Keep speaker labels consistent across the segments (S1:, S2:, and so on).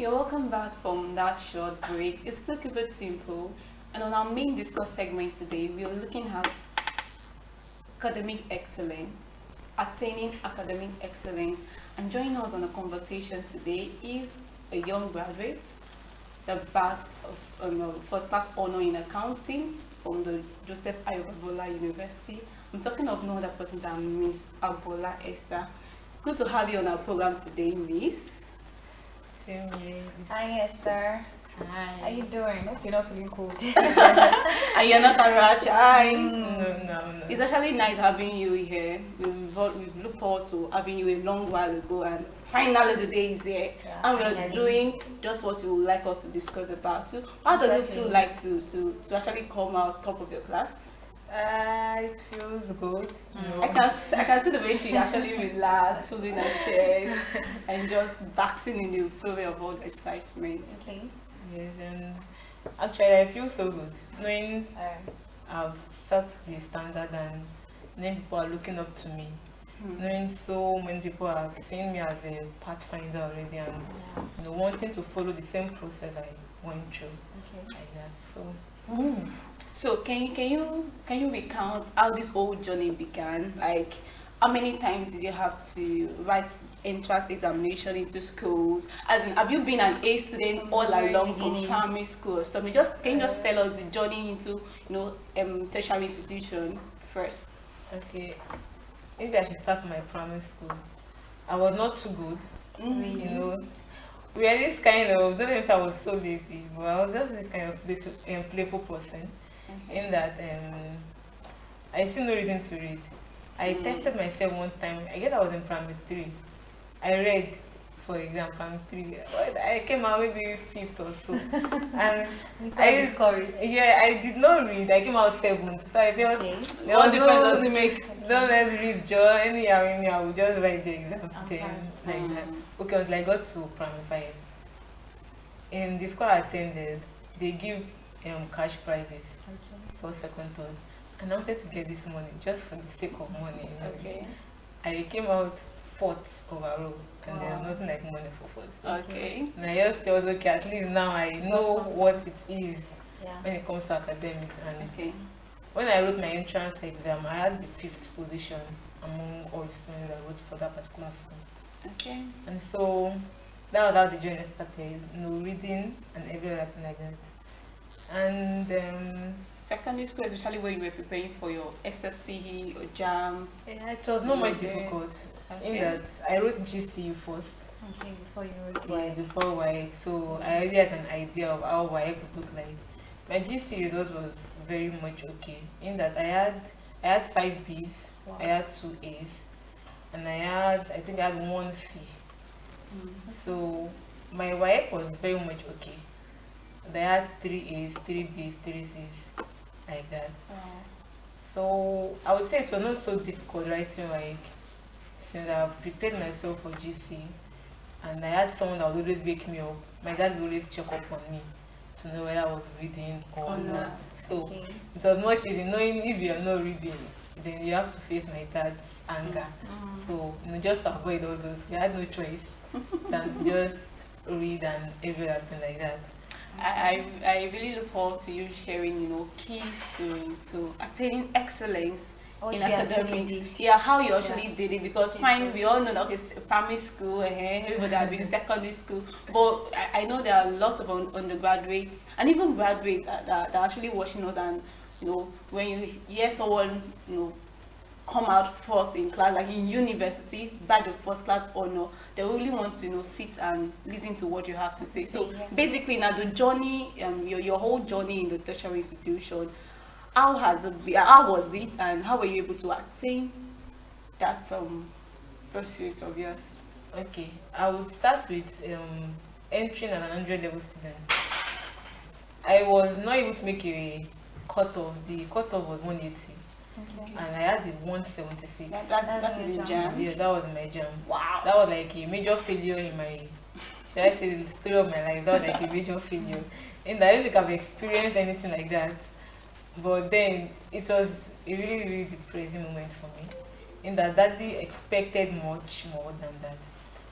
S1: You're welcome back from that short break. It's still keep it simple. And on our main discuss segment today, we are looking at academic excellence, attaining academic excellence. And joining us on a conversation today is a young graduate, the back of first class honor in accounting from the Joseph Agboola University. I'm talking of no other person than Miss Agboola Esther. Good to have you on our program today, Miss.
S2: Hi Esther.
S3: Hi.
S2: How you doing? Hope you're not feeling cold.
S1: And you're not a rush. Hi.
S3: No.
S1: It's actually nice having you here. We've looked forward to having you a long while ago, and finally the day is here.
S2: Yeah,
S1: and we're
S2: finally.
S1: doing just what you would like us to discuss about. So how does it feel like to actually come out top of your class?
S3: It feels good.
S1: I can see the way she actually relaxed, holding her chest, and just basking in the fury of all the excitement.
S2: Okay.
S3: Yes, and actually I feel so good knowing I've set the standard and many people are looking up to me. Knowing so many people have seen me as a pathfinder already and wanting to follow the same process I went through
S2: Okay.
S3: like that. So
S1: So can you recount how this whole journey began? Like, how many times did you have to write entrance examination into schools? As in, have you been an A student all
S2: Very
S1: along from
S2: beginning.
S1: primary school? So can you just tell us the journey into tertiary institution first?
S3: okay, maybe I should start from my primary school. I was not too good.
S1: Mm-hmm.
S3: You know, we are this kind of, don't know if I was so lazy, but I was just this kind of playful person. In that I see no reason to read. I tested myself one time. I guess I was in primary 3. I read for exam primary 3. I came out maybe 5th or so. And I
S2: discouraged.
S3: I did not read. I came out 7th. So I felt
S2: Okay.
S3: there
S1: What
S3: was
S1: difference
S3: no,
S1: does it make?
S3: don't let's read Joe anyhow, we just write the exams then like that. Okay, until I got to primary 5. In the school I attended, they give cash prizes for second, third. And I wanted to get this money just for the sake of money.
S1: Okay.
S3: I came out 4th overall, and
S2: Wow.
S3: there's nothing like money for 4th.
S1: Okay.
S3: And I just felt okay, at least now I know what it is
S2: Yeah.
S3: when it comes to academics. And
S1: Okay.
S3: when I wrote my entrance exam, I had the 5th position among all students that wrote for that particular school.
S1: Okay.
S3: And so that was how the journey started, reading and every other thing like that. And
S1: Secondary school, especially when you were preparing for your SSCE or JAM.
S3: yeah, it was not much
S1: Okay.
S3: difficult.
S1: Okay.
S3: In that I wrote GCU first,
S2: Okay, before you wrote
S3: before Y, so I already had an idea of how Y would look like. My GCU results was very much okay. In that I had 5 Bs,
S2: Wow.
S3: I had 2 As, and I think I had 1 C. So my Y was very much okay. I had 3 A's, 3 B's, 3 C's, like that. So I would say it was not so difficult writing like since I've prepared myself for GC and I had someone that would always wake me up. My dad would always check up on me to know whether I was reading or not. So
S2: Okay.
S3: it was much easier knowing if you're not reading, then you have to face my dad's anger. So just to avoid all those, we had no choice than to just read and everything like that.
S1: I really look forward to you sharing, keys to attaining excellence
S2: What
S1: in
S2: she actually
S1: academics.
S2: did.
S1: Yeah, how you actually did it, because fine, we all know that primary school, everybody has been in secondary school, but I know there are a lot of undergraduates and even graduates that are actually watching us, and when you hear someone come out first in class, like in university, by the first class honor, they really want to sit and listen to what you have to say. So
S2: Yeah.
S1: basically now the journey, your whole journey in the tertiary institution, how was it, and how were you able to attain that pursuit of yours?
S3: Okay, I would start with entering as an 100 level student. I was not able to make a cutoff. The cutoff was 180.
S2: Okay.
S3: And I had the 176.
S1: That is in jam.
S3: Yeah, that was my jam.
S1: Wow.
S3: That was like a major failure in my, should I say, the story of my life. That was like a major failure. And I don't think I've experienced anything like that. But then it was a really, really depressing moment for me. In that daddy expected much more than that.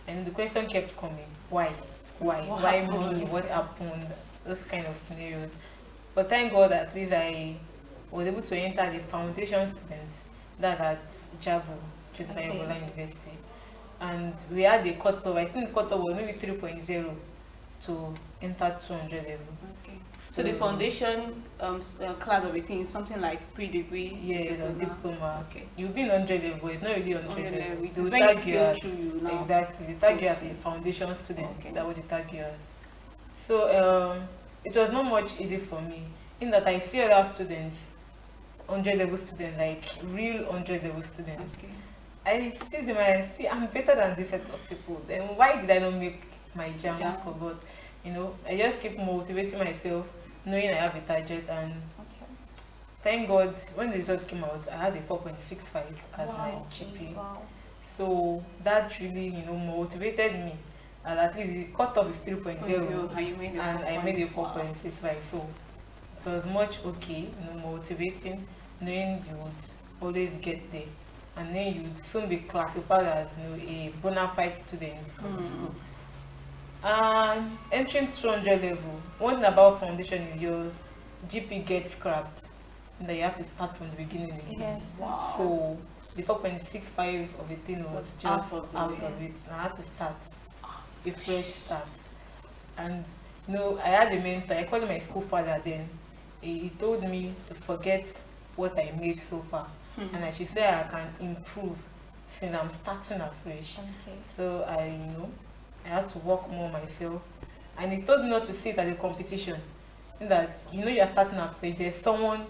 S3: And the question kept coming, why? why
S1: What
S3: why
S1: happened?
S3: me, what happened, those kind of scenarios. But thank God at least I was able to enter the foundation student that at Jabu, which is
S2: Okay.
S3: Agboola University. And we had a cutoff, I think the cutoff was maybe 3.0 to enter 200 level.
S1: Okay. So the foundation class of a thing is something like pre-degree,
S3: Yeah,
S1: diploma.
S3: diploma.
S1: Okay.
S3: You've been 100 level, but it's not really 100
S1: 100
S3: level.
S1: level. It
S3: They
S1: is
S3: will
S1: when you
S3: tag you
S1: scale
S3: as,
S1: through you now.
S3: exactly, they tag you as
S1: Okay.
S3: a foundation student.
S1: Okay.
S3: That what they tag you as. So it was not much easy for me in that I see other students, 100 level students, like real 100 level students.
S1: Okay.
S3: I see them and I see I'm better than this set of people. Then why did I not make my jam
S1: Jam.
S3: score? But I just keep motivating myself, knowing I have a target. And
S2: Okay.
S3: thank God when the results came out, I had a 4.65 as my
S2: Wow.
S3: GPA.
S2: Wow.
S3: So that really motivated me. And at least the cutoff is 3.0,
S1: And you made a
S3: and I made a
S1: 4.5.
S3: 4.65. So it was much okay, motivating, knowing you would always get there, and then you would soon be classified as a bona fide student of the school. And entering 200 level, one thing about foundation is your GP gets scrapped, and then you have to start from the beginning again.
S2: Yes.
S1: Wow.
S3: So the 4.65 of the thing was
S1: Was
S3: just
S1: out of the
S3: out
S1: way.
S3: of it. I had to start a fresh start. And I had a mentor, I called him my school father then. He told me to forget what I made so far. And I should say I can improve since I'm starting afresh.
S2: Okay.
S3: So I had to work more myself. And he told me not to see it as a competition. That you're starting afresh, there's someone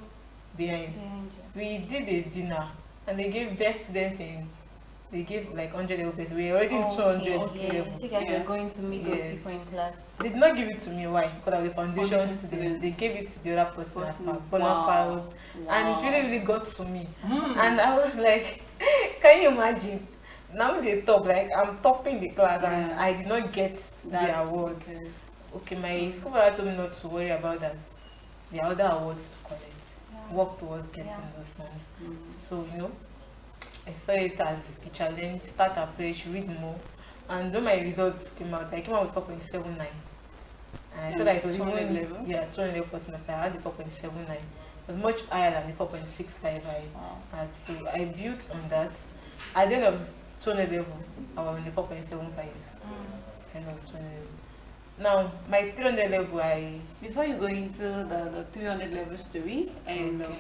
S3: behind.
S2: Behind you.
S3: We did a dinner and they gave best students they gave like 100 level best. We were already in 200
S2: Okay.
S3: level.
S2: So you guys
S1: Yeah.
S2: are going to meet those
S3: Yes.
S2: people in class.
S3: They did not give it to me. Why? Because I was a foundation
S1: Foundation
S3: student.
S1: student.
S3: They gave it to the other person as
S1: Person.
S3: bona
S1: Wow.
S3: fide. And it really, really got to me.
S1: Hmm.
S3: And I was like, can you imagine? Now they top, like I'm topping the class and
S1: Yeah.
S3: I did not get the
S1: That's
S3: award.
S1: because
S3: Okay, my school father told me not to worry about that. There are other awards to collect.
S2: Yeah.
S3: Work towards getting
S2: Yeah.
S3: those ones.
S1: mm,
S3: So, I saw it as a challenge, start afresh, read more. And when my results came out, I came out with 4.79. And I thought I was
S1: 200
S3: even,
S1: level?
S3: 200 level for semester. I had the 4.79. It was much higher than the 4.65 I
S1: wow.
S3: had. So I built on that. At the end of 200 level, I was on the 4.75. End of 200 level. Now, my 300 level,
S1: Before you go into the 300 level story, and
S3: Okay.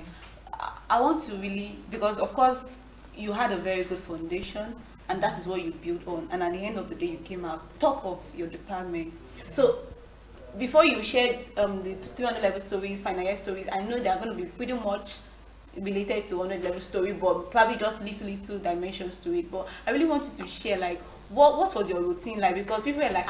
S1: I want to really, because of course you had a very good foundation, and that is what you built on, and at the end of the day you came out top of your department. So before you shared the 300 level stories, final year stories, I know they are going to be pretty much related to 100 level story, but probably just little dimensions to it. But I really want you to share, like, what was your routine like? Because people are like,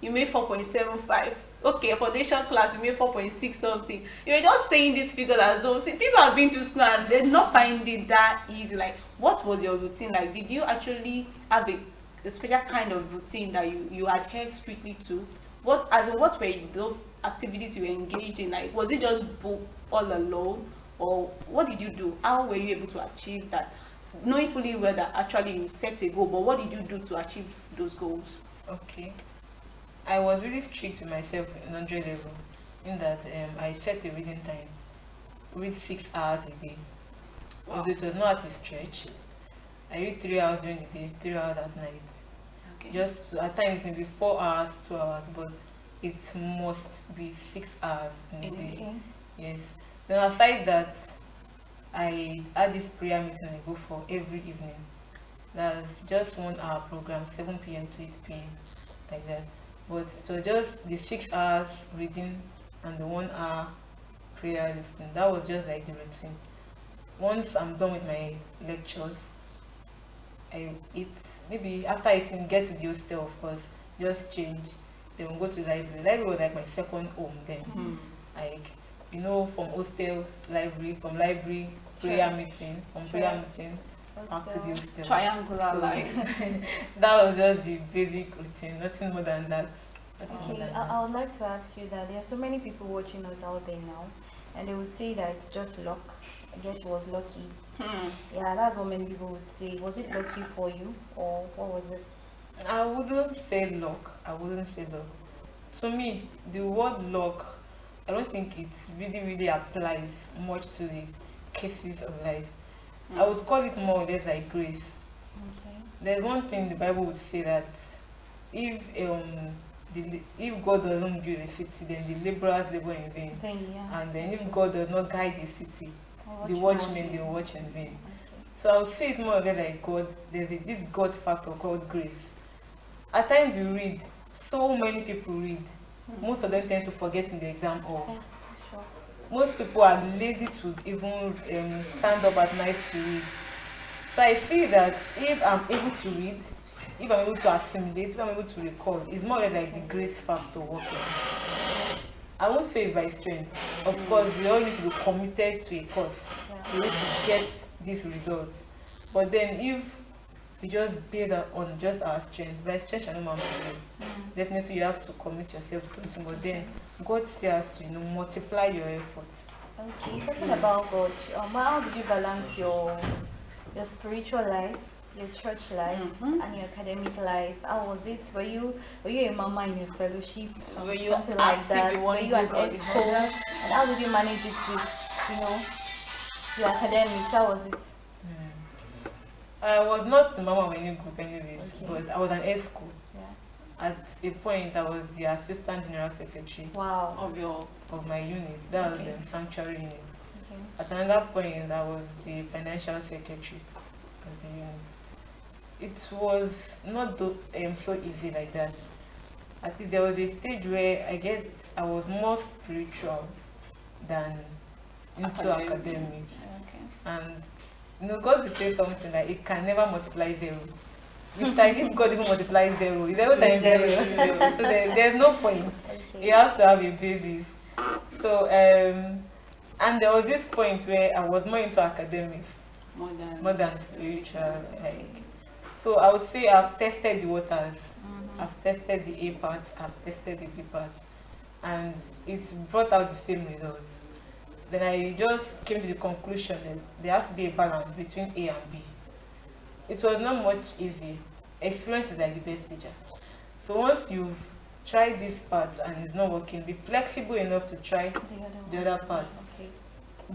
S1: you made 4.75. Okay, foundation class, you made 4.6 something. You're just saying these figures as though, see, people have been to school and they not find it that easy. Like, what was your routine like? Did you actually have a special kind of routine that you adhere strictly to? What were those activities you were engaged in? Like, was it just book all alone, or what did you do? How were you able to achieve that? Knowing fully well that actually you set a goal, but what did you do to achieve those goals?
S3: Okay. I was really strict with myself in 100 level, in that I set a reading time, read 6 hours a day.
S1: Wow.
S3: Although it was not at a stretch. I read 3 hours during the day, 3 hours at night.
S1: Okay.
S3: Just at times maybe 4 hours, 2 hours, but it must be 6 hours in a day.
S2: Okay.
S3: Yes. Then aside that, I had this prayer meeting I go for every evening. That's just 1 hour program, 7 p.m. to 8 p.m. like that. But it was just the 6 hours reading and the 1 hour prayer listening. That was just like the routine. Once I'm done with my lectures, I eat. Maybe after eating, get to the hostel, of course, just change. Then we'll go to the library. Library was like my second home then.
S1: Hmm.
S3: Like, from hostel, library, from library, prayer
S2: Sure.
S3: meeting, from
S2: Sure.
S3: prayer meeting, back to the
S2: Hostel.
S3: hostel.
S1: Triangular
S3: So,
S1: life.
S3: that was just the basic routine, nothing more than that. Nothing more
S2: Okay,
S3: than
S2: I
S3: that.
S2: would like to ask you that there are so many people watching us out there now, and they would say that it's just luck. I guess she was lucky.
S1: Hmm.
S2: Yeah, that's what many people would say. Was it lucky for you, or what was it?
S3: I wouldn't say luck. I wouldn't say luck. To me, the word luck, I don't think it really applies much to the cases of life. I would call it more or less like grace.
S2: Okay.
S3: There's one thing the Bible would say that if if God doesn't build a city, then the laborers labor in vain.
S2: Then yeah.
S3: And then if God does not guide the city, the
S2: Watch
S3: watchmen they watch in vain.
S2: Okay.
S3: So I would say it's more or less like God. This God factor called grace. At times we read, so many people read. Most of them tend to forget in the exam hall.
S2: Yeah, sure.
S3: Most people are lazy to even stand up at night to read. So I feel that if I'm able to read, if I'm able to assimilate, if I'm able to recall, it's more or less like the grace factor working. I won't say it by strength. Of course, we all need to be committed to a course to be able to get these results. But then if we just base that on just our strength, by strength and no man prevail. Definitely you have to commit yourself to something, but then God still has to, multiply your efforts.
S2: Okay, talking about God, how did you balance your spiritual life, your church life, and your academic life? How was it? Were you a mama in a fellowship,
S1: Were you
S2: something like
S1: active
S2: that?
S1: in
S2: Were
S1: one
S2: you at
S1: group or the
S2: ESCO?
S1: other?
S2: And how did you manage it with, your academics? How was it?
S3: I was not the mama of any group anyways,
S2: Okay.
S3: but I was an ESCO.
S2: Yeah.
S3: At a point, I was the assistant general secretary
S2: Wow.
S1: Of your
S3: of my unit. That was
S2: Okay.
S3: the sanctuary unit.
S2: Okay.
S3: At another point, I was the financial secretary of the unit. It was not so easy like that. I think there was a stage where I was more spiritual than into
S1: Academic.
S3: academics.
S1: okay.
S3: And God will say something like it can never multiply zero. Which like if God even multiplies zero, zero times zero is zero. So there's no point.
S2: Okay.
S3: You have to have a basis. So and there was this point where I was more into academics more than spiritual. So I would say I've tested the waters. I've tested the A parts, I've tested the B parts, and it's brought out the same results. Then I just came to the conclusion that there has to be a balance between A and B. It was not much easy. Experience is like the best teacher. So once you've tried this part and it's not working, be flexible enough to try the other parts.
S2: Okay.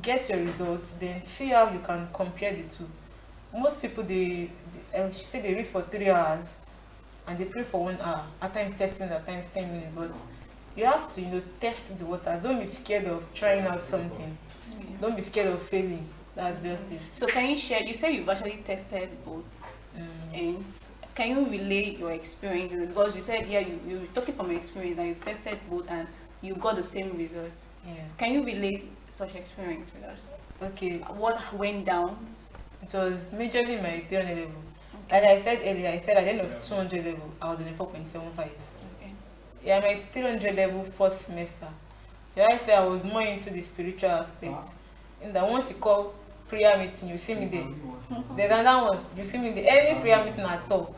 S3: Get your results, then see how you can compare the two. Most people say they read for 3 hours and they pray for 1 hour, at times 30 minutes, at times 10 minutes, but you have to test the water. Don't be scared of trying out something. Don't be scared of failing. That's just it.
S1: So can you share? You said you've actually tested both, and can you relate your experience? Because you said you're talking from your experience and you've tested both and you got the same results.
S3: Yeah.
S1: Can you relate such experience with us?
S3: Okay.
S1: What went down?
S3: It was majorly my 300 level. Like I said earlier, at the end of 200 level, I was in a 4.75.
S1: Okay.
S3: Yeah, my 300 level first semester. Yeah, I say I was more into the spiritual aspect. In that once you call prayer meeting, you see me there. There's another one, you see me there. Any prayer meeting at all.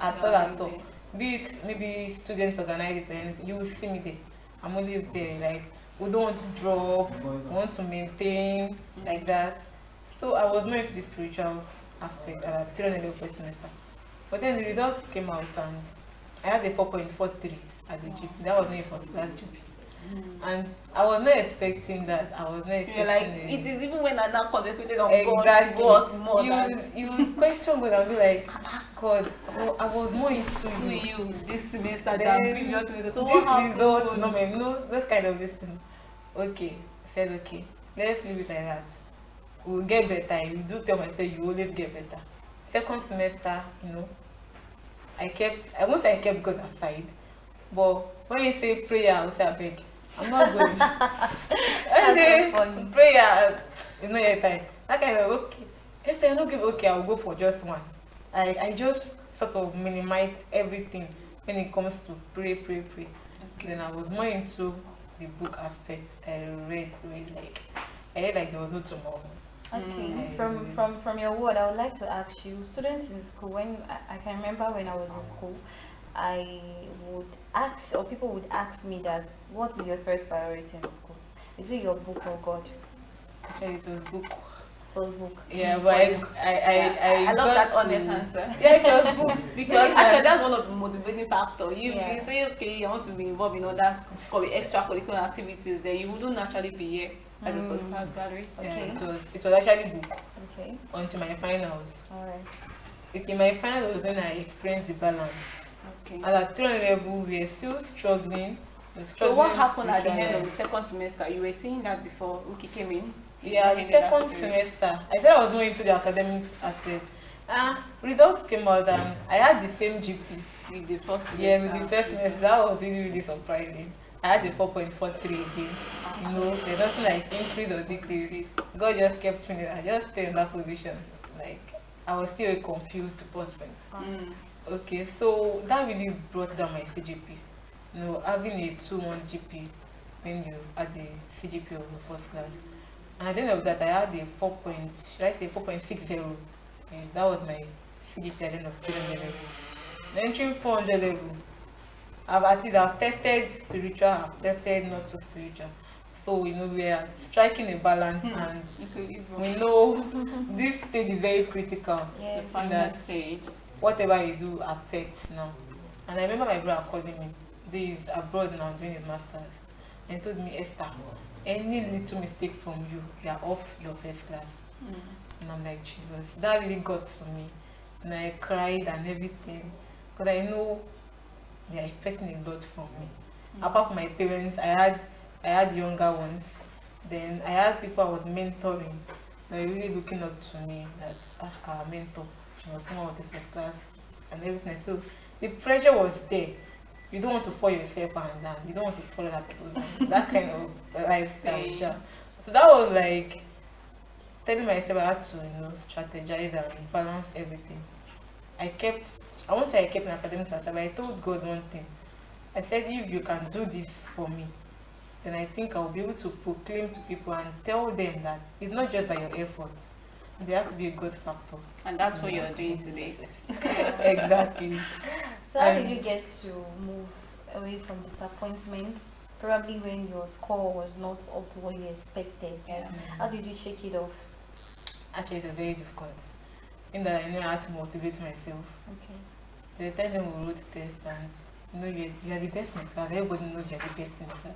S3: Be it maybe students organize it or anything, you will see me there. I'm only there. Like we don't want to drop, we want to maintain like that. So I was more into the spiritual aspect at 300 level first semester. But then the results came out and I had a 4.43 at the GP. That was not a first class GP. And I was not expecting that. I was not expecting
S1: You're like,
S3: it.
S1: it is even when I now concentrated on
S3: Exactly.
S1: God to work more than
S3: You question God and be like, God, I was more into
S1: to
S3: you.
S1: you this semester
S3: Then
S1: than previous semester. So
S3: this
S1: what happened?
S3: result, no, this kind of this thing. Okay, I said okay. Let's leave it like that. We'll get better. You do tell myself you always get better. Second semester, I won't say I kept God aside, but when you say prayer, I will say I beg. I'm not going. And then prayer, it's not your time. That kind of okay. If I don't give okay, I'll go for just one. I just sort of minimize everything when it comes to pray.
S1: Okay.
S3: Then I was more into the book aspect. I read like there was no tomorrow.
S2: Okay. From your word, I would like to ask you, students in school, when I can remember when I was in school, I would ask, or people would ask me that, what is your first priority in school? Is it your book or God?
S3: Actually, it was book.
S2: It was book.
S3: Yeah, but
S1: I love
S3: got
S1: that honest
S3: to-
S1: answer.
S3: Yeah, it was book.
S1: Because actually that's one of the motivating factors.
S2: Yeah.
S1: You say okay, I want to be involved in other extracurricular activities, then you wouldn't naturally be here as a first class graduate.
S3: Yeah,
S2: Okay.
S3: it was actually book
S2: Okay.
S3: until my finals.
S2: All right.
S3: Okay, my final was when I experienced the balance.
S1: Okay.
S3: And at 300 level, we were still struggling.
S1: So what happened at the
S3: spiritual
S1: end of the
S3: life.
S1: second semester? You were saying that before Uki came in.
S3: Yeah, the
S1: Ended that
S3: second
S1: story.
S3: semester, I said I was going into the academic aspect. Results came out and I had the same GP.
S1: With the first semester.
S3: Yeah, with the first semester, that was really, really surprising. I had a 4.43 again. You know, there's nothing like increase or decrease. God just kept me there. I just stayed in that position. Like, I was still a confused person.
S1: Mm.
S3: Okay, so that really brought down my CGP. You know, having a 2-1 GP when you had the CGP of the first class. And at the end of that, I had a 4.60. Yes, that was my CGP at the end of 300 level. Entering 400 level, I've tested spiritual, I've tested not so spiritual. So, you know, we are striking a balance and we know this stage is very critical.
S1: The
S2: Yes.
S1: final
S3: that-
S1: stage.
S3: Whatever you do affects now. And I remember my brother calling me. This is abroad now doing his masters. And told me, Esther, any little mistake from you, you are off your first class.
S1: Mm.
S3: And I'm like, Jesus, that really got to me. And I cried and everything. Because I know they are expecting a lot from me. Apart from my parents, I had younger ones. Then I had people I was mentoring. They were really looking up to me. That's our mentor. She was more of the first class and everything. So the pressure was there. You don't want to fall yourself and down. You don't want to follow that people down. That kind of lifestyle.
S1: Same.
S3: Sure. So that was like telling myself I had to, you know, strategize and balance everything. I won't say I kept an academic answer, but I told God one thing. I said, if you can do this for me, then I think I'll be able to proclaim to people and tell them that it's not just by your efforts. There has to be a good factor.
S1: And that's what you're doing today.
S3: Exactly.
S2: So how did you get to move away from disappointments? Probably when your score was not up to what you expected.
S1: Yeah.
S2: How did you shake it off?
S3: Actually, it's very difficult. In that I know I had to motivate myself.
S2: Okay.
S3: The time when we wrote test and you know you are the best in the class, everybody knows you are the best in the class.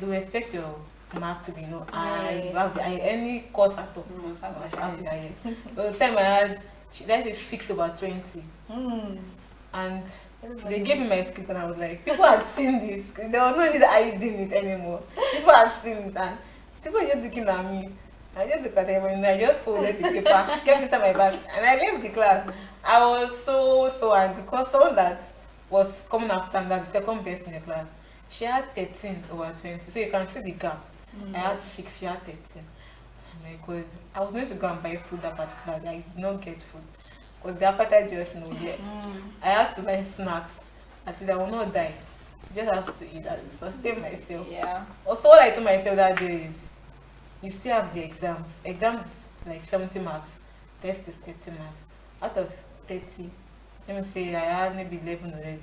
S3: They will expect your mark to be, you know, high, you have any course at all.
S1: You must have
S3: I
S1: a
S3: have the
S1: high.
S3: highest. By the time I had, that is 6/20.
S2: Hmm.
S3: And
S2: Everybody
S3: they gave me my script and I was like, people had seen this. There was no need hiding it anymore. People had seen it and people were just looking at me. I just look at everyone and I just folded the paper, kept it on my back, and I left the class. I was so angry because someone that was coming after me, that's the second best in the class, she had 13/20. So you can see the gap. I had 6, she had 13. Oh my God. I was going to go and buy food that particular day. I did not get food. Because the appetite just no left. I had to buy snacks. I said I will not die. Just have to eat and sustain myself.
S1: Yeah.
S3: Also, what I told myself that day is, you still have the exams. Exams like 70 marks. Test is 30 marks. Out of 30, let me say I had maybe 11 already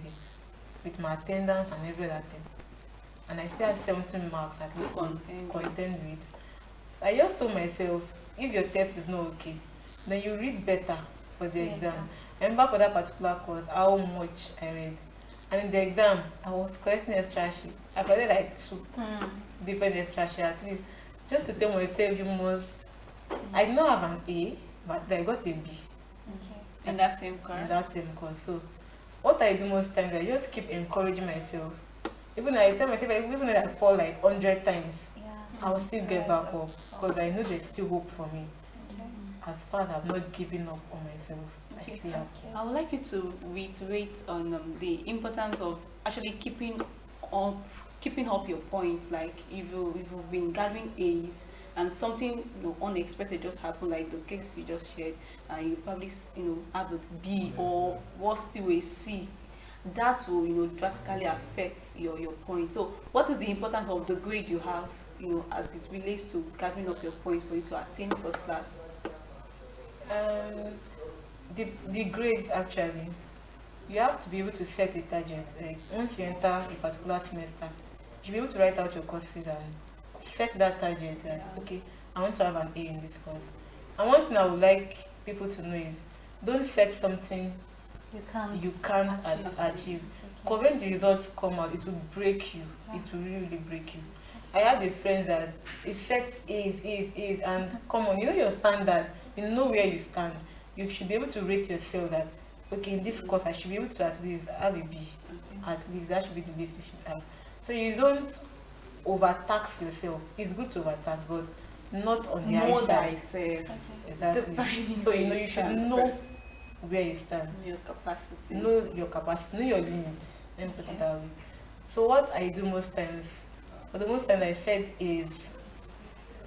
S3: with my attendance and every other thing. And I still had 17 marks at
S1: To
S3: least
S1: contend.
S3: contend with. I just told myself, if your test is not okay, then you read better for the
S2: Yeah.
S3: exam. I remember for that particular course how much I read. And in the exam, I was collecting extra sheet. I collected like 2 different extra sheets at least. Just to tell myself, you must. I did not have an A, but I got a B
S2: Okay.
S1: In that same course.
S3: in that same course. So, what I do most times, I just keep encouraging myself. Even I tell myself, even if I fall like 100 times,
S2: Yeah.
S3: I will still get back up because I know there's still hope for me.
S2: Okay.
S3: As far as I'm not giving up on myself, I still have.
S1: I would like you to reiterate on the importance of actually keeping up your points. Like if you've been gathering A's and something unexpected just happened, like the case you just shared, and you probably have a B or worse still a C, that will drastically affect your point. So what is the importance of the grade you have as it relates to gathering up your points for you to attain first class?
S3: The grades actually, you have to be able to set a target. Like once you enter a particular semester, you should be able to write out your courses and set that target that okay, I want to have an A in this course. And one thing I would like people to know is don't set something
S2: You can't
S3: achieve.
S2: Okay.
S3: Because when the results come out, it will break you. It will really, really break you. I had a friend that it sets A's, and come on, you know your standard, you know where you stand. You should be able to rate yourself that, okay, in this course, I should be able to at least have a B. At least that should be the least you should have. So you don't overtax yourself. It's good to overtax, but not on the
S1: More
S3: high
S1: than
S3: side.
S1: myself.
S3: Exactly.
S1: Defining
S3: So
S1: where
S3: you know you should
S1: stand
S3: know
S1: first.
S3: where you stand.
S1: Your capacity.
S3: Know your capacity, know your limits. Let me put
S2: Okay.
S3: it that way. So what I do most times, or the most times I said is,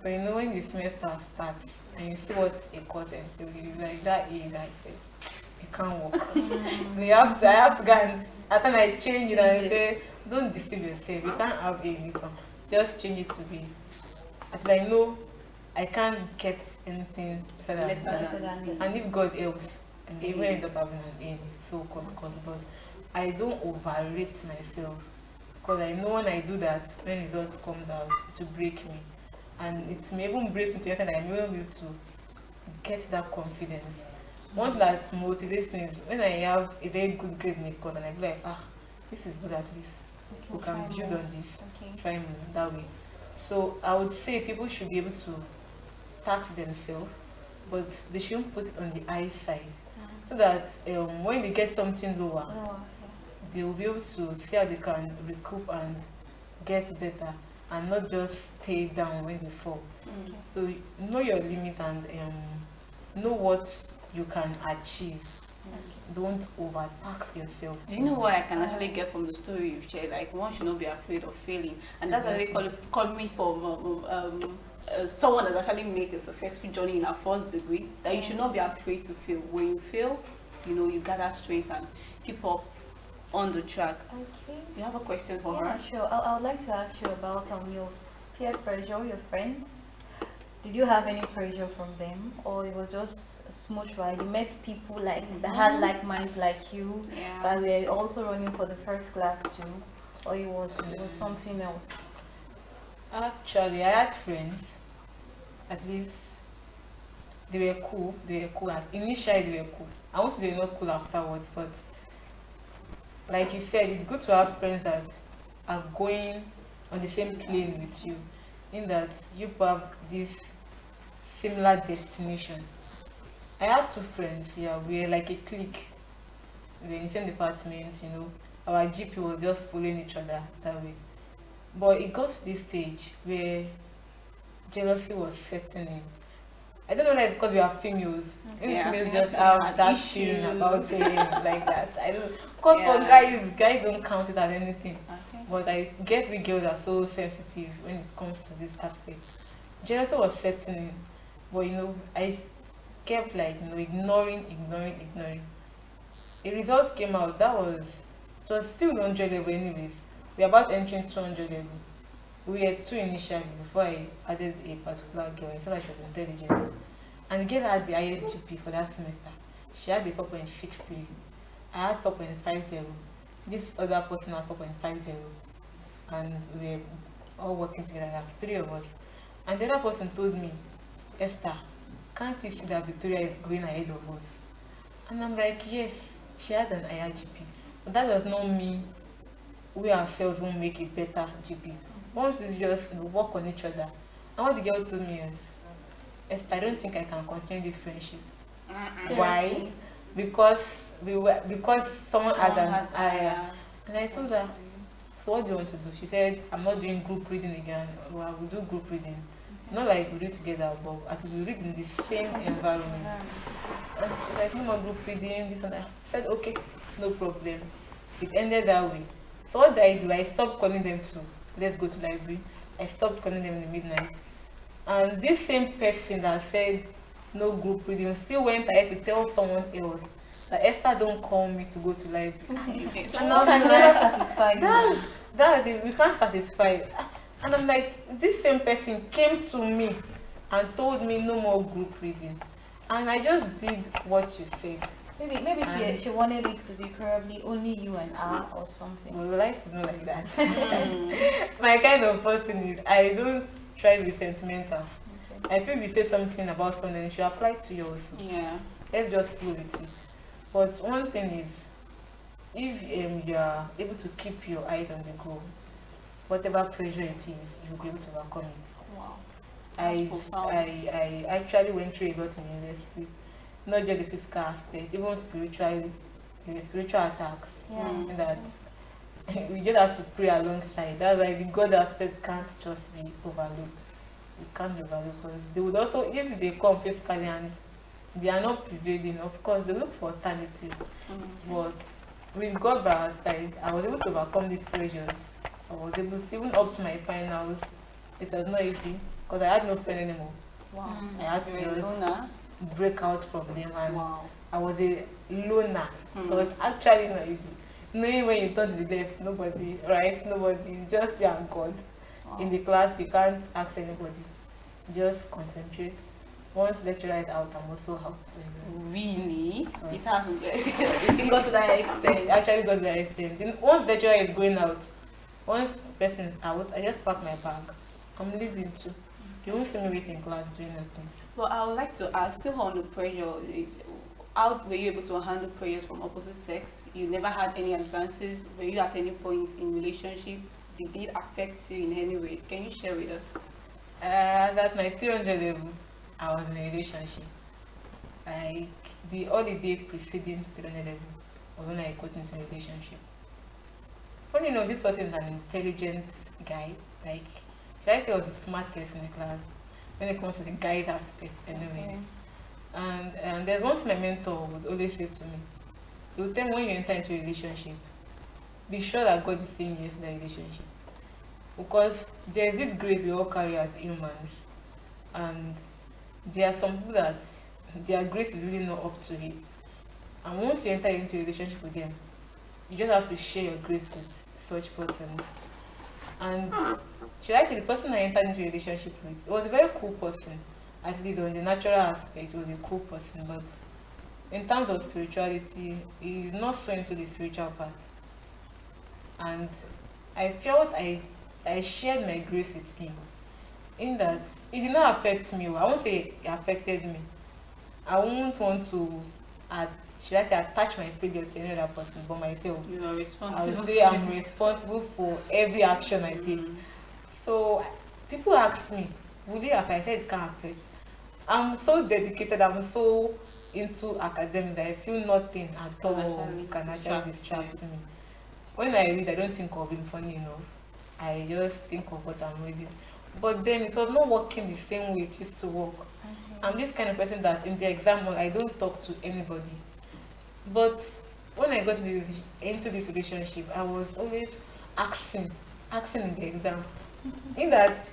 S3: when you know when the semester starts and you see what a course entails, you be like that A that I said, it can't work. I have to go and at time I change it and I say, don't deceive yourself. You can't have A in this one. Just change it to B. Until I know I can't get anything better than
S1: Lesser
S3: that.
S1: than
S3: And if God helps, I may even
S1: A.
S3: end up having an A in so-called course. But I don't overrate myself, because I know when I do that, when results comes out, it will break me. And it may even break me to the extent that I may not be able to get that confidence. One that motivates me is when I have a very good grade in a course and I be like, this is good at least. We can
S2: try
S3: build
S2: more.
S3: on this.
S2: Okay.
S3: Try more that way. So I would say people should be able to tax themselves, but they shouldn't put it on the high side. So that when they get something lower,
S2: Oh,
S3: they will be able to see how they can recoup and get better, and not just stay down when they fall.
S1: Mm.
S3: So know your limit and know what you can achieve. Don't overtax yourself.
S1: Do you know what I can actually get from the story you've shared? Like, one should not be afraid of failing, and that's actually coming from someone that actually made a successful journey in her first degree. That you should not be afraid to fail. When you fail, you know you gather strength and keep up on the track.
S2: Okay.
S1: You have a question for
S2: Yeah,
S1: her?
S2: sure. I would like to ask you about your peer pressure, your friends. Did you have any pressure from them, or it was just a smooth ride? You met people that had like minds like you,
S1: Yeah.
S2: but were also running for the first class too, or it was something else?
S3: Actually, I had friends. At least they were cool. Initially, they were cool. I won't say they were not cool afterwards, but like you said, it's good to have friends that are going on the same plane with you, in that you have this similar destination. I had two friends, yeah, we were like a clique. We were in the same department, you know. Our GP was just following each other that way. But it got to this stage where jealousy was setting in. I don't know if it's because we are females. Maybe
S1: Yeah,
S3: females
S1: we
S3: just
S1: have
S3: have that
S1: issues.
S3: feeling about saying like that. I don't. Because for
S1: Yeah.
S3: guys don't count it as anything.
S1: Okay.
S3: But I get we girls are so sensitive when it comes to this aspect. Jealousy was setting in, but you know, I kept like ignoring. A result came out that was it was still 100 level anyways. We are about entering 200 level. We had two initially before I added a particular girl. I said that she was intelligent. And the girl had the highest GP for that semester. She had a 4.63. I had 4.50. This other person had 4.50. And we were all working together. There were three of us. And the other person told me, Esther, can't you see that Victoria is going ahead of us? And I'm like, yes, she had an higher GP. But that does not mean we ourselves won't make a better GP. Once we just work on each other. And what the girl told me is, Esther, I don't think I can continue this friendship. Why?
S2: Seriously?
S3: Because someone had an higher.
S1: higher.
S3: And I told her, so what do you want to do? She said, I'm not doing group reading again. Well, we do group reading. Not like we read together, but I think we read in the same environment. And she's like, no more group reading, this and that. I said, okay, no problem. It ended that way. So what did I do? I stopped calling them to let's go to library. I stopped calling them in the midnight. And this same person that said no group reading still went ahead to tell someone else that Esther don't call me to go to library.
S1: Okay. So
S3: And
S2: How
S3: I'm
S2: can you
S3: like,
S2: never satisfy you?
S3: we can't satisfy. And I'm like, this same person came to me and told me no more group reading. And I just did what you said.
S2: Maybe she wanted it to be probably only you and her or something.
S3: Well, life is not like that. My kind of person is I don't try to be sentimental.
S2: Okay.
S3: I feel we say something about something, it should apply to you also.
S1: Yeah.
S3: Let's just flow with it. But one thing is, if you are able to keep your eyes on the goal, whatever pressure it is, you'll be able to overcome it.
S1: Wow. That's profound.
S3: I actually went through a lot in university, not just the physical aspect, even spiritually, spiritual attacks.
S2: Yeah.
S3: And that we just have to pray alongside. That's why the God aspect can't just be overlooked. It can't be overlooked because they would also, if they come physically and they are not prevailing, of course they look for alternative. But with God by our side, I was able to overcome these pressures. I was able to, even up to my finals, it was not easy because I had no friend anymore.
S1: Wow.
S3: I had to
S1: You're a
S3: just
S1: loner.
S3: break out from them, and
S1: Wow.
S3: I was a loner. So it's actually not easy. Knowing when you turn to the left, nobody, right? Nobody, just you and God.
S1: Wow.
S3: In the class, you can't ask anybody. Just concentrate. Once lecturer is out, I'm also out. So,
S1: Really?
S3: So
S1: It hasn't it got to that
S3: it
S1: extent.
S3: actually got the extent. Then once lecturer is going out, once person is out, I just pack my bag. I'm leaving too. You won't see me wait in class doing nothing.
S1: Well, I would like to ask, still on the pressure, how were you able to handle pressures from opposite sex? You never had any advances? Were you at any point in relationship? Did it affect you in any way? Can you share with us?
S3: At my 300 level, I was in a relationship. Like the holiday preceding 300 level was when I got into a relationship. Funny enough, this person is an intelligent guy. Like, should I say, was the smartest in the class when it comes to the guide aspect, anyway. And there's one thing my mentor would always say to me. He would tell me, when you enter into a relationship, be sure that God is saying yes to the relationship. Because there's this grace we all carry as humans, and there are some people that their grace is really not up to it. And once you enter into a relationship with them, you just have to share your grace with such persons. And should I say, the person I entered into a relationship with, it was a very cool person. At least on the natural aspect, it was a cool person, but in terms of spirituality, he is not so into the spiritual part. And I felt I shared my grace with him, in that it did not affect me. I won't say it affected me. I won't want to should I say, attach my failure to any other person but myself.
S1: You are
S3: I
S1: responsible.
S3: would say I'm responsible for every action I take. So people asked me, would it affect? I said it can't affect. I'm so dedicated, I'm so into academics that I feel nothing at all can actually distract me. When I read, I don't think of him, funny enough. I just think of what I'm reading. But then it was not working the same way it used to work. I'm this kind of person that in the exam hall, I don't talk to anybody. But when I got into this relationship, I was always asking in the exam. In that,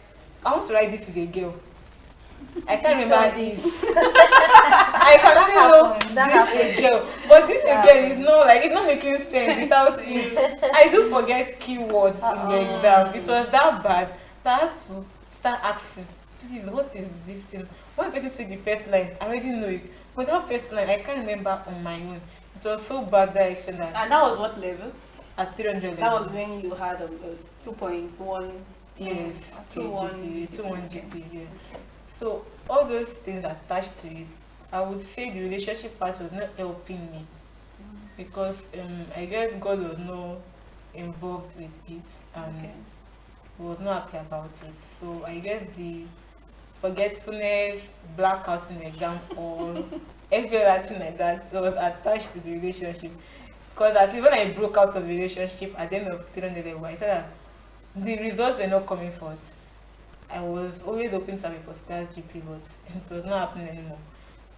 S3: I want to write this with a girl. I can't remember this. I can only know this a girl. But this a girl is not like, it's not making sense without it. I do forget keywords in the exam. It was that bad that I had to start asking, please, what is this thing? When person say the first line, I already know it. But that first line, I can't remember on my own. It was so bad that I said that.
S1: And that was what level?
S3: At 300 level.
S1: That was when you had a 2.1.
S3: Yes,
S1: 2.1
S3: 2.1 GP, yeah. So all those things attached to it, I would say the relationship part was not helping me because I guess God was not involved with it and was not happy about it. So I guess the forgetfulness, blackout in the exam hall, every other thing like that was attached to the relationship. Because at least when I broke out of the relationship at the end of 300 level, I said that the results were not coming forth. I was always hoping to have a first class GP, but it was not happening anymore.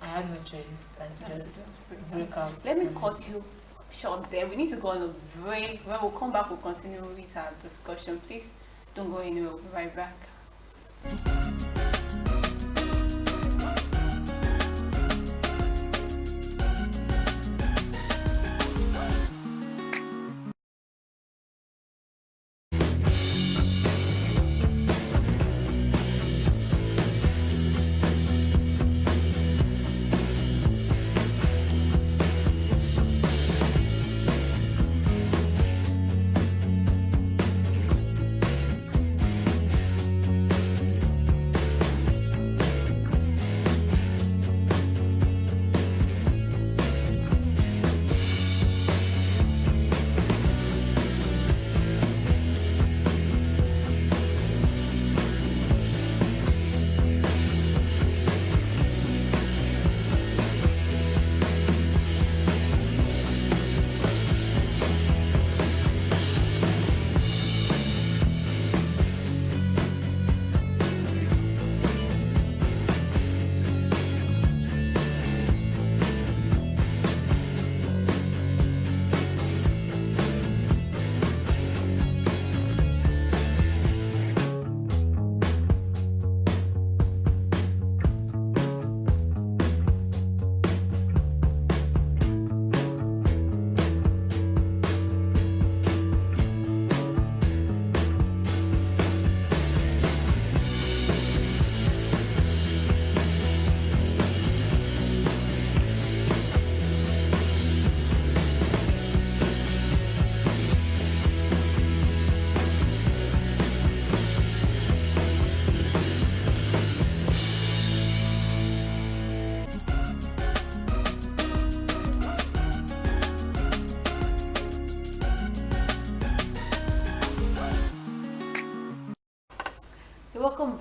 S3: I had no choice than to just break out.
S1: Let me cut you short there. We need to go on a break. When we come back, we'll continue with our discussion. Please don't go anywhere. We'll be right back.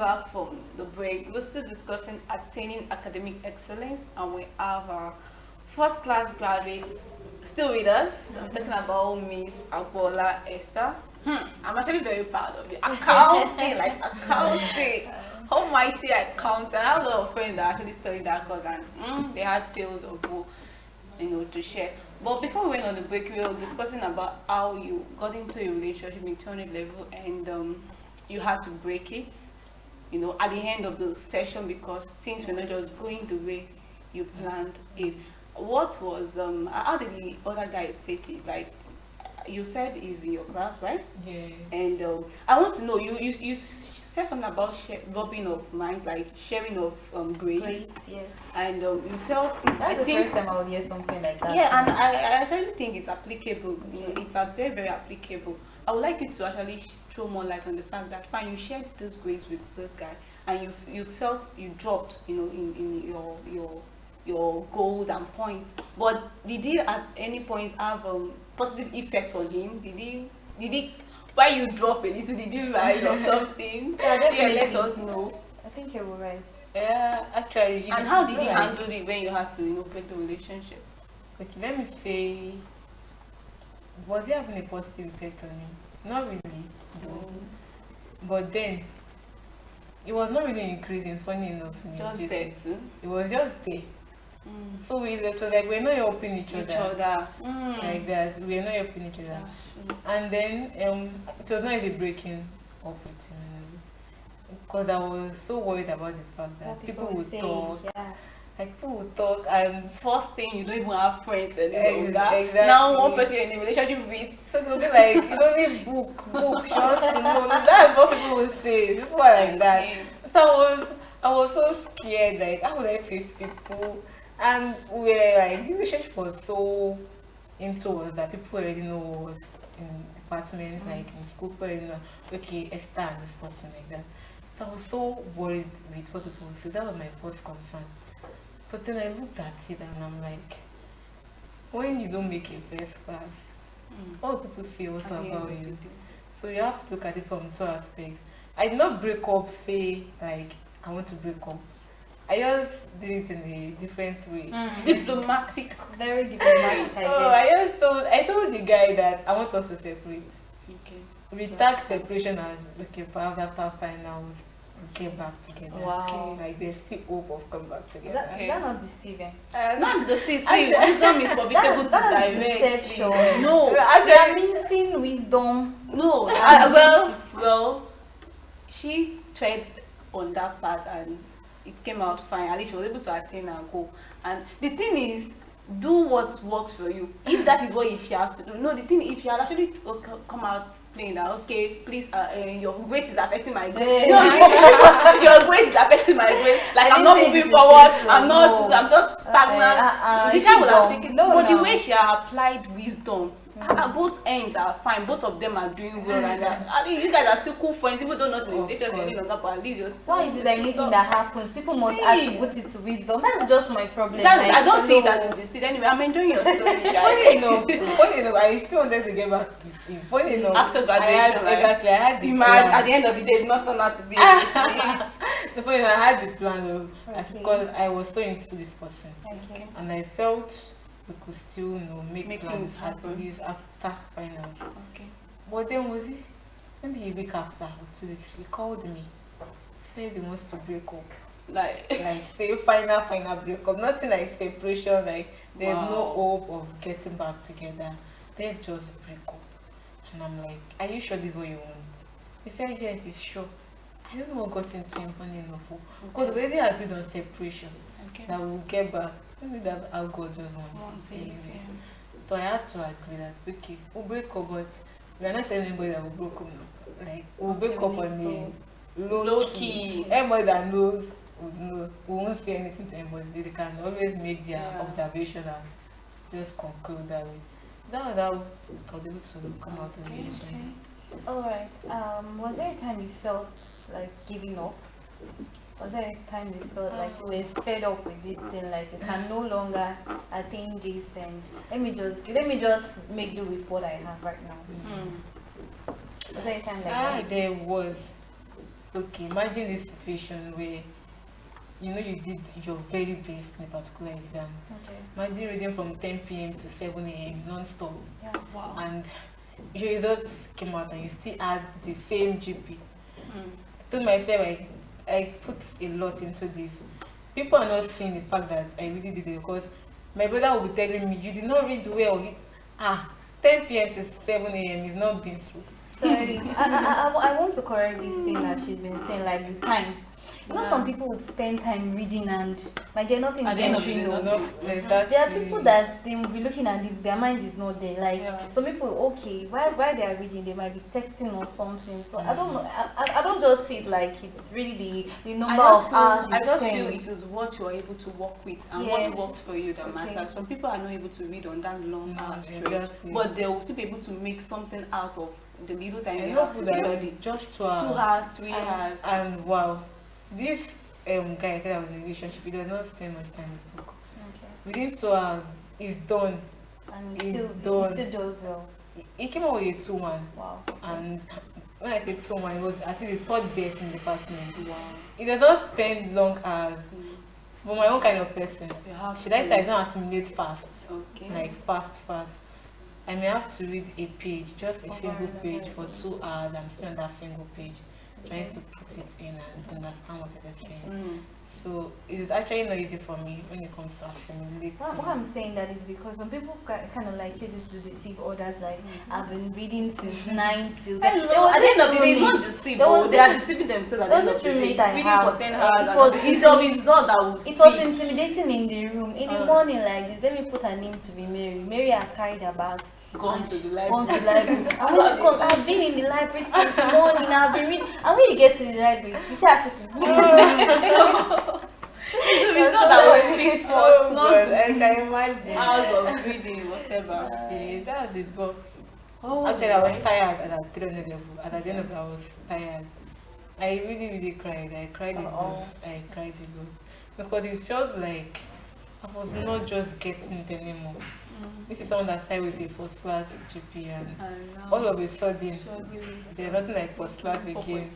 S1: back from the break. We're still discussing attaining academic excellence, and we have our first class graduates still with us. I'm talking about Miss Agboola Esther. I'm actually very proud of you. Accounting, like accounting. Almighty accountant. I have a lot of friends that actually studied that course, and they had tales of woe, to share. But before we went on the break, we were discussing about how you got into a relationship in 200 level, and you had to break it, at the end of the session because things were not just going the way you planned it. What was how did the other guy take it? Like you said, he's in your class, right?
S3: Yeah.
S1: And I want to know, you said something about rubbing of minds, like sharing of grades.
S2: Great, yes.
S1: And you felt
S2: That's the first time I would hear something like that.
S1: yeah, and I actually think it's applicable. It's a very, very applicable. I would like you to actually throw more light on the fact that fine, you shared this grades with this guy, and you felt you dropped, in your goals and points. But did he at any point have positive effect on him? Did he why you drop a little? Did you rise or something?
S2: Yeah, definitely.
S1: Let us know.
S2: I think you will rise.
S3: Yeah, actually.
S1: And how did he handle it when you had to, break the relationship?
S3: Okay, let me say, was he having a positive effect on me? Not really, though. But then, it was not really increasing, funny enough.
S1: Just there too.
S3: It was just there. So it was like we're not helping each other. Like that. We're not helping each other. And then, it was not really breaking up with him. Because I was so worried about the fact that people would talk.
S2: Yeah.
S3: Like people would talk, and
S1: First thing, you don't even have friends any longer.
S3: Exactly.
S1: Now one person you're in a relationship with.
S3: so they'll be like, you don't need book, she wants to know. That's what people will say. People are like that. So I was so scared, like how would I face people? And we're like, the relationship was so into us that people already know us in departments, like in school, people already know, okay, Esther and this person, like that. So I was so worried with what people would say. That was my first concern. But then I looked at it and I'm like, when you don't make it first class, all people say also about you. So you have to look at it from two aspects. I did not break up, say, like, I want to break up. I just did it in a different way.
S1: Diplomatic.
S2: Very diplomatic.
S3: I told the guy that I want us to separate.
S1: Okay.
S3: We tag separation as, okay, perhaps after finals, we get back together.
S2: Wow.
S3: Like, there's still hope of coming back together.
S2: That's not deceiving.
S1: Not the see, wisdom is profitable to
S2: That's
S1: direct.
S2: deception.
S1: No,
S2: You are missing wisdom.
S1: no. Well, she tried on that part and it came out fine. At least she was able to attain her goal. And the thing is, do what works for you. If that is what she has to do. No, the thing, if she had actually come out playing that, okay, please, your grace is affecting my grace. No, your grace is affecting my grace. Like, I'm not moving forward. I'm just stagnant. The guy would have taken. But the way she applied wisdom, both ends are fine. Both of them are doing well. And I mean, you guys are still cool friends, even though not in a relationship any longer, but at least you're still.
S2: Why is it that anything that happens, people must attribute it to wisdom? That's just my problem.
S1: I don't see it as a deceit. Anyway, I'm enjoying your story,
S3: Funny enough, I still wanted to get back with him. Funny enough,
S1: after graduation,
S3: I had the
S1: plan.
S3: plan.
S1: At the end of the day, it's not turned out to be a deceit.
S3: Funny enough, I had the plan of because I was so into this person,
S2: Okay.
S3: and I felt we could still, make plans
S1: things
S3: at
S1: happen.
S3: least after finals.
S1: Okay.
S3: But then was it maybe a week after or 2 weeks? He called me, said he wants to break up.
S1: Like
S3: Say final breakup. Nothing like separation, like there's no hope of getting back together. Let's just break up. And I'm like, are you sure this is what you want? He said yes, he's sure. I don't know what got into him, funny enough. Because we already agreed on separation.
S1: Okay.
S3: That we'll get back. Maybe that's how God just wants it. Anyway. So I had to agree that okay, we'll break up, but we are not telling anybody that we broke up now. Like we'll break up on the low key. Everybody that knows would know. We won't say anything to anybody. They can always make their observation and just conclude that way. That was how I was able to come out of the relationship.
S2: Alright. Was there a time you felt like giving up? Was there a time you felt like you were fed up with this thing, like you can no longer attain this, and let me just make do with what I have right now? Was there a time like that?
S3: There was. Okay, imagine this situation where you did your very best in a particular exam.
S2: Okay.
S3: Imagine reading from 10 p.m. to 7 a.m. non-stop,
S2: Yeah.
S1: Wow.
S3: and your results came out and you still had the same GP.
S1: Mm.
S3: To myself, I put a lot into this. People are not seeing the fact that I really did it, because my brother will be telling me, you did not read well. 10 p.m. to 7 a.m. is not being so.
S2: Sorry, I want to correct this thing that she's been saying, like the time. You know, some people would spend time reading and like they're nothing
S1: At the end of
S2: entering.
S1: the day,
S2: No.
S1: nothing.
S2: There are people that they will be looking at it, their mind is not there. Like
S1: Yeah.
S2: some people, okay, while they are reading, they might be texting or something. So I don't know. I don't just see it like it's really the number of hours you
S1: I just feel
S2: spend.
S1: it is what you are able to work with and
S2: Yes.
S1: what works for you that
S2: Okay.
S1: matters. Some people are not able to read on that long hour stretch,
S3: Exactly.
S1: but they will still be able to make something out of the little time
S3: I
S1: they
S3: know
S1: have to
S3: that
S1: study.
S3: just 2
S1: 2
S3: hours.
S1: hours, 3 hours.
S3: And wow, this guy I said I was in a relationship, he does not spend much time with book.
S2: Okay.
S3: Within 2 hours, he's done.
S2: And
S3: It's
S2: he
S3: done.
S2: still does well.
S3: He came out with a 2-1.
S2: Wow.
S3: And when I say 2-1, it was I think the third best in the department.
S1: Wow.
S3: He does not spend long hours.
S1: Mm.
S3: But my own kind of person.
S1: You have
S3: Should
S1: to.
S3: I say I don't assimilate fast?
S1: Okay.
S3: Like fast. I may have to read a page, just a
S2: Over
S3: single
S2: and
S3: page
S2: over
S3: for 2 hours. I'm still on that single page, trying to put it in and understand what it is saying.
S1: Mm.
S3: So it's actually not easy for me when it comes to assimilating.
S2: What I'm saying that is because some people kind of like use it to deceive others. Like I've been reading since 9 till.
S1: Hello, at the end of the day, it's not deceivable. They are deceiving themselves at the end of the day.
S2: roommate I
S1: Reading
S2: have,
S1: for 10
S2: it
S1: hours.
S2: was
S1: It's your result that will speak.
S2: It was intimidating in the room. In the
S1: Uh.
S2: morning like this, let me put her name to be Mary. Mary has carried her bag.
S1: Gone to the library.
S2: Gone to the library. And when she comes, I've been in the library since morning. I've been reading. And when you get to the library, you see her sitting.
S1: It's the result that will speak for
S3: Oh
S1: us,
S3: God,
S1: not
S3: I can imagine.
S1: hours of reading, whatever.
S3: Okay, that's it. But
S1: Oh,
S3: actually, I was tired at that 300 level. At the end of it, I was tired. I really cried. I cried a lot. I cried a lot. Because it felt like I was not just getting it anymore. This is someone that started with a first class GP, and all of a sudden, there's nothing like first class again.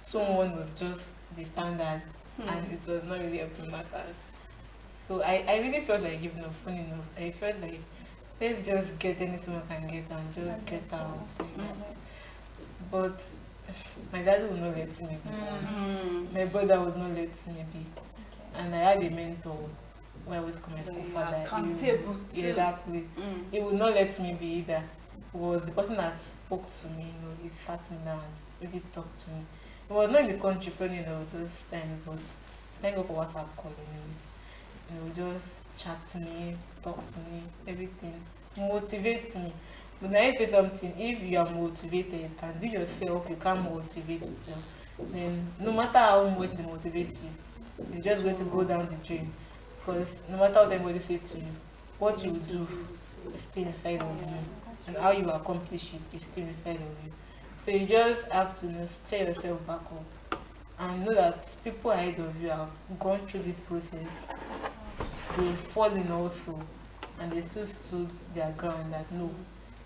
S3: Someone was just the standard, and it was not really helping matters. So I really felt like giving up, funny enough. I felt like let's just get anything I can get and just get out. But my dad would not let me be. My brother would not let me be. And I had a mentor who I always call my school father.
S1: Accountable too.
S3: Exactly. He would not let me be either. He was the person that spoke to me, he sat me down and really talked to me. He was not in the country funny enough those times, but thank God for WhatsApp calling me. Just chat to me, talk to me, everything. Motivate me. But now I say something, if you are motivated and do yourself, you can't motivate yourself, then no matter how much they motivate you, you're just going to go down the drain. Because no matter what anybody says to you, what you do is still inside of you. And how you accomplish it is still inside of you. So you just have to stir yourself back up. And know that people ahead of you have gone through this process. They've fallen also. And they still stood their ground that no,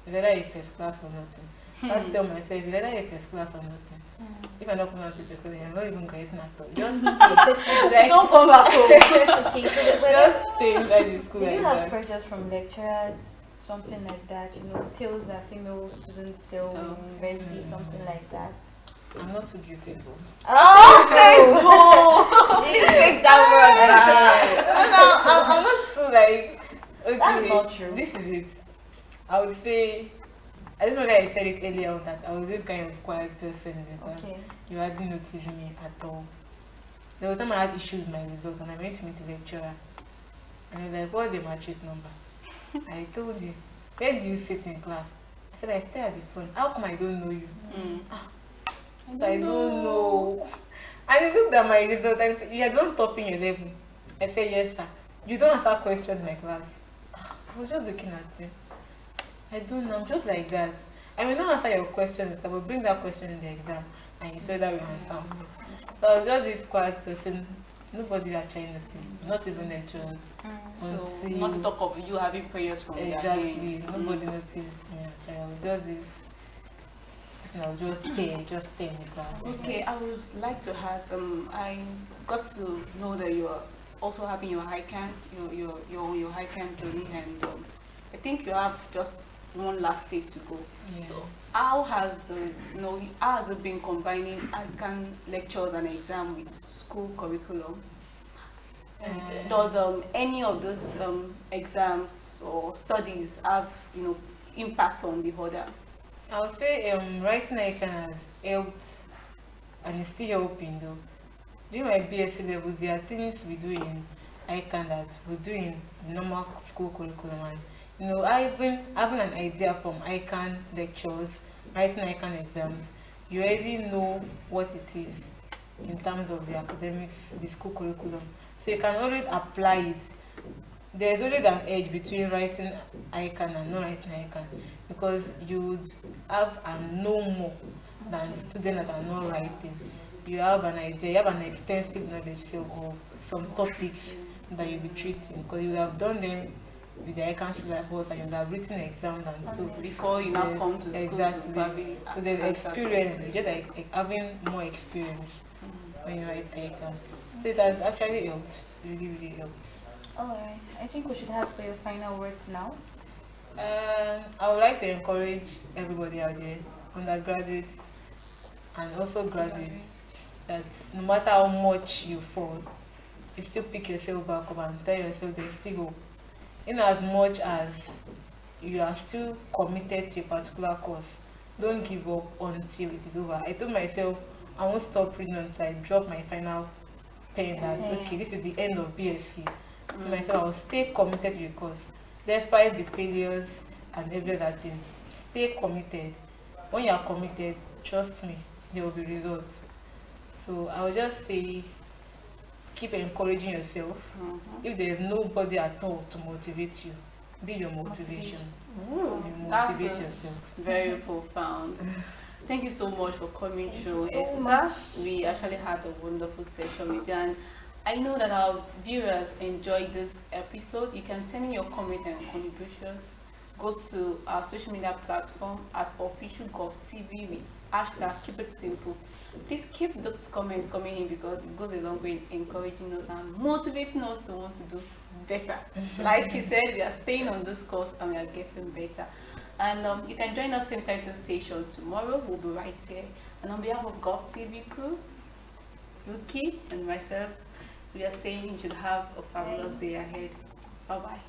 S3: it's either a first class or nothing. I have to tell myself, it's either a first class or nothing. If I'm not coming out with the class, I'm not even graduating at all. Just like,
S1: don't come back home.
S2: Okay, so
S3: just stay inside the school
S2: do
S3: like
S2: you have
S3: that.
S2: pressures from lecturers, something like that? Tales that female students tell in university, something like that.
S3: I'm not too beautiful.
S2: Oh,
S1: Please take that
S3: I'm not too like, okay,
S2: That's not true.
S3: this is it. I would say, I don't know that I said it earlier on that I was this kind of quiet person in the class.
S2: Okay.
S3: You hardly notice me at all. There was a time I had issues with my results and I went to meet the lecturer. And he was like, what's the matric number? I told him, where do you sit in class? I said, I stay at the front. How come I don't know you? So I don't know. And he looked at my result and said, you are not topping your level. I said, yes, sir. You don't answer questions in my class. I was just looking at him. I don't know, I'm just like that. I may not answer your questions, I will bring that question in the exam and you said that we answer it. So I was just this quiet person. Nobody actually noticed, not even lecturers.
S1: So, not to talk of you having prayers from their
S3: Exactly.
S1: end.
S3: Nobody noticed me. I was just this and I'll just stay in the class.
S1: Okay, I would like to add, I got to know that you are also having your hiking, your hiking journey, and I think you have just one last stage to go.
S3: Yeah.
S1: So how has how has it been combining hiking lectures and exam with school curriculum? And does any of those exams or studies have impact on the other?
S3: I would say writing icon has helped and it's still helping though. During my BSc levels, there are things we do in icon that we do in normal school curriculum, and I even having an idea from icon lectures, writing icon exams, you already know what it is in terms of the academics, the school curriculum. So you can always apply it. There's always an edge between writing icon and not writing icon, because you would have and know more than students that are not writing. You have an idea, you have an extensive knowledge of some topics that you'll be treating, because you have done them with the icon syllabus and you have written exams, and so
S1: Before you now come to school
S3: exactly.
S1: to probably
S3: So there's
S1: answer
S3: experience,
S1: something.
S3: it's just like having more experience when you write icon. So it has actually helped, really helped.
S2: Alright, I think we should have for your final words now.
S3: I would like to encourage everybody out there, undergraduates and also graduates, that no matter how much you fall, you still pick yourself back up and tell yourself there's still hope. In as much as you are still committed to a particular course, don't give up until it is over. I told myself I won't stop reading until I drop my final pen that okay, this is the end of BSc. To myself, I will stay committed to the course, despite the failures and every other thing. Stay committed. When you are committed, trust me, there will be results. So I will just say, keep encouraging yourself. If there is nobody at all to motivate you, be your motivation.
S1: Ooh,
S3: You
S1: that's
S3: motivate yourself.
S1: very profound. Thank you so much for coming
S2: Thank
S1: through,
S2: you so
S1: Esther.
S2: much.
S1: We actually had a wonderful session with you, and I know that our viewers enjoyed this episode. You can send in your comments and contributions. Go to our social media platform at official GovTV with hashtag keep it simple. Please keep those comments coming in, because it goes a long way in encouraging us and motivating us to want to do better. Like you said, we are staying on this course and we are getting better. And you can join us same time, same station tomorrow. We'll be right here. And on behalf of GovTV crew, Ruki and myself, we are saying you should have a fabulous day ahead. Bye bye.